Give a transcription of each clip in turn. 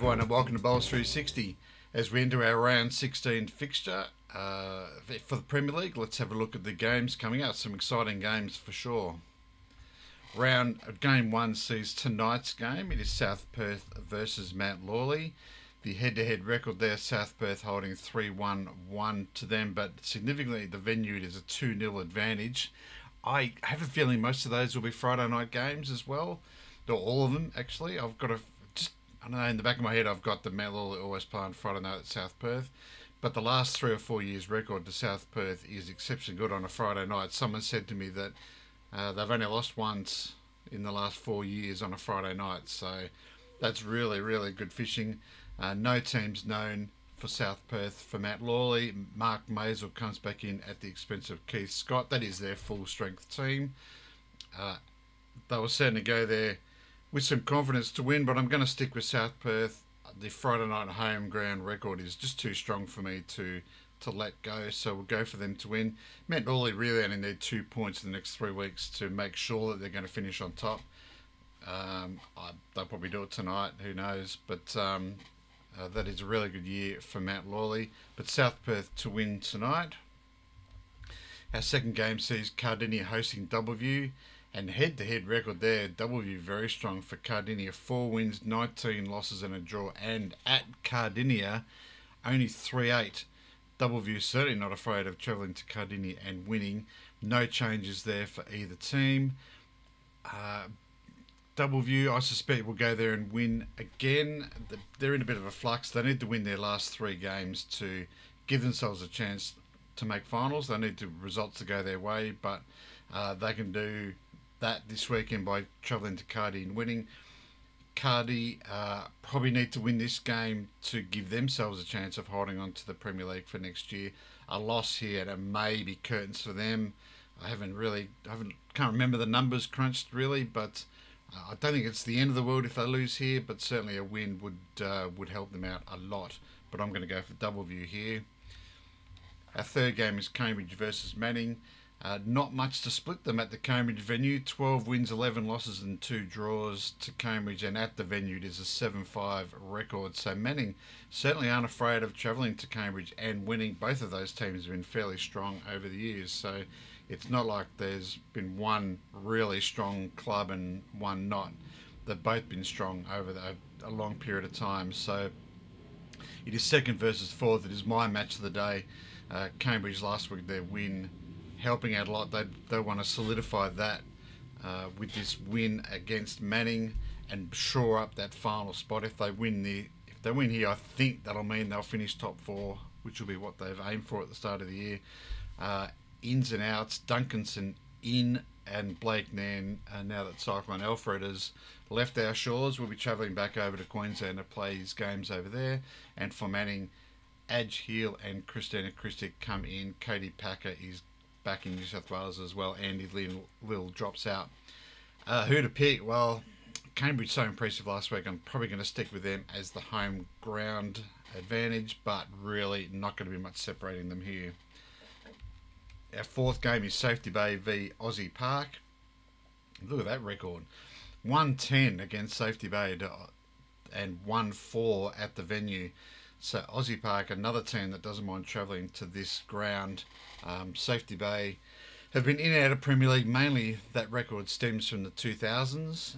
everyone, and welcome to Rd16. As we enter our round 16 fixture for the Premier League, let's have a look at the games coming out. Some exciting games for sure. Game 1 sees tonight's game. It is South Perth versus Mount Lawley. The head-to-head record there, South Perth holding 3-1-1 to them, but significantly the venue is a 2-0 advantage. I have a feeling most of those will be Friday night games as well. Or all of them, actually. I don't know, in the back of my head I've got the Mount Lawley always play on Friday night at South Perth. But the last 3 or 4 years record to South Perth is exceptionally good on a Friday night. Someone said to me that they've only lost once in the last 4 years on a Friday night. So that's really, really good fishing. No teams known for South Perth. For Mount Lawley, Mark Maisel comes back in at the expense of Keith Scott. That is their full-strength team. They will certainly go there with some confidence to win, but I'm going to stick with South Perth. The Friday night home ground record is just too strong for me to let go, so we'll go for them to win. Mount Lawley really only need 2 points in the next 3 weeks to make sure that they're going to finish on top. They'll probably do it tonight, who knows, but that is a really good year for Mount Lawley. But South Perth to win tonight. Our second game sees Cardinia hosting W. And head-to-head record there, W very strong for Cardinia. 4 wins, 19 losses and a draw. And at Cardinia, only 3-8. W certainly not afraid of travelling to Cardinia and winning. No changes there for either team. W, I suspect, will go there and win again. They're in a bit of a flux. They need to win their last 3 games to give themselves a chance to make finals. They need the results to go their way, but they can do that this weekend by travelling to Cardi and winning. Cardi probably need to win this game to give themselves a chance of holding on to the Premier League for next year. A loss here and it may be curtains for them. Can't remember the numbers crunched really, but I don't think it's the end of the world if they lose here, but certainly a win would help them out a lot. But I'm going to go for W here. Our third game is Cambridge versus Manning. Not much to split them at the Cambridge venue. 12 wins, 11 losses and 2 draws to Cambridge, and at the venue it is a 7-5 record. So Manning certainly aren't afraid of travelling to Cambridge and winning. Both of those teams have been fairly strong over the years, so it's not like there's been one really strong club and one not. They've both been strong over a long period of time. So it is second versus fourth. It is my match of the day. Cambridge last week, their win helping out a lot. They want to solidify that with this win against Manning and shore up that final spot. If they win here, I think that'll mean they'll finish top 4, which will be what they've aimed for at the start of the year. Ins and outs, Duncanson in, and Blake Nairn, now that Cyclone Alfred has left our shores, will be travelling back over to Queensland to play his games over there. And for Manning, Adge Heel and Christina Christic come in. Cody Packer is back in New South Wales as well. Andy Lill drops out. Who to pick? Well, Cambridge so impressive last week. I'm probably going to stick with them as the home ground advantage, but really not going to be much separating them here. Our fourth game is Safety Bay v Aussie Park. Look at that record. 1-10 against Safety Bay and 1-4 at the venue. So Aussie Park, another team that doesn't mind travelling to this ground. Safety Bay have been in and out of Premier League. Mainly that record stems from the 2000s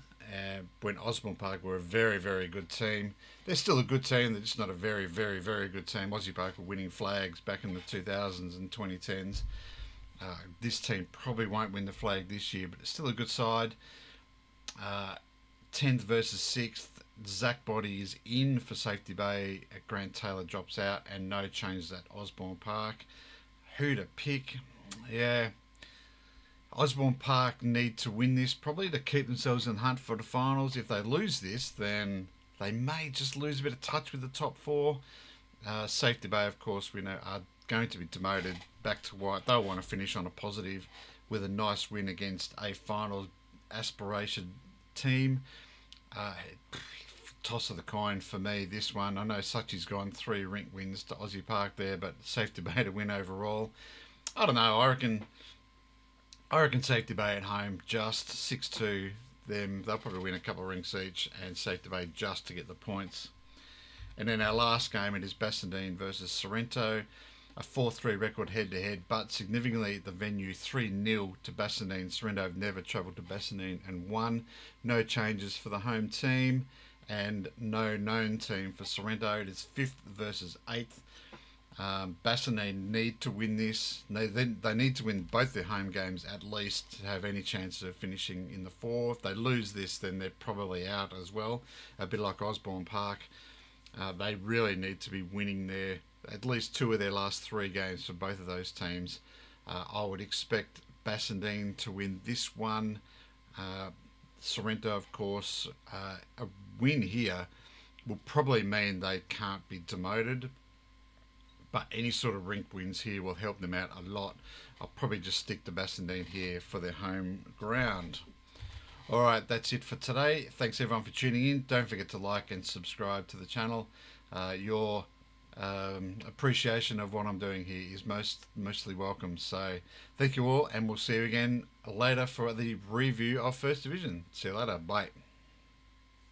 when Osborne Park were a very, very good team. They're still a good team. They're just not a very, very, very good team. Aussie Park were winning flags back in the 2000s and 2010s. This team probably won't win the flag this year, but it's still a good side. 10th versus 6th. Zach Body is in for Safety Bay. Grant Taylor drops out, and no changes at Osborne Park. Who to pick? Yeah, Osborne Park need to win this probably to keep themselves in the hunt for the finals. If they lose this, then they may just lose a bit of touch with the top 4. Safety Bay, of course, we know are going to be demoted back to white. They'll want to finish on a positive with a nice win against a finals aspiration team. Toss of the coin for me, this one. I know Suchi's gone 3 rink wins to Aussie Park there, but Safety Bay to win overall. I don't know. I reckon Safety Bay at home, just 6-2. They'll probably win a couple of rinks each, and Safety Bay just to get the points. And then our last game, it is Bassendean versus Sorrento, a 4-3 record head-to-head, but significantly the venue 3-0 to Bassendean. Sorrento have never travelled to Bassendean and won. No changes for the home team and no known team for Sorrento. It is 5th versus 8th. Bassendean need to win this. They need to win both their home games at least to have any chance of finishing in the 4. If they lose this, then they're probably out as well, a bit like Osborne Park. They really need to be winning at least 2 of their last 3 games for both of those teams. I would expect Bassendean to win this one. Sorrento, of course, a win here will probably mean they can't be demoted, but any sort of rink wins here will help them out a lot. I'll probably just stick to Bassendean here for their home ground. Alright, that's it for today. Thanks everyone for tuning in. Don't forget to like and subscribe to the channel. Your appreciation of what I'm doing here is mostly welcome. So thank you all, and we'll see you again later for the review of First Division. See you later. Bye.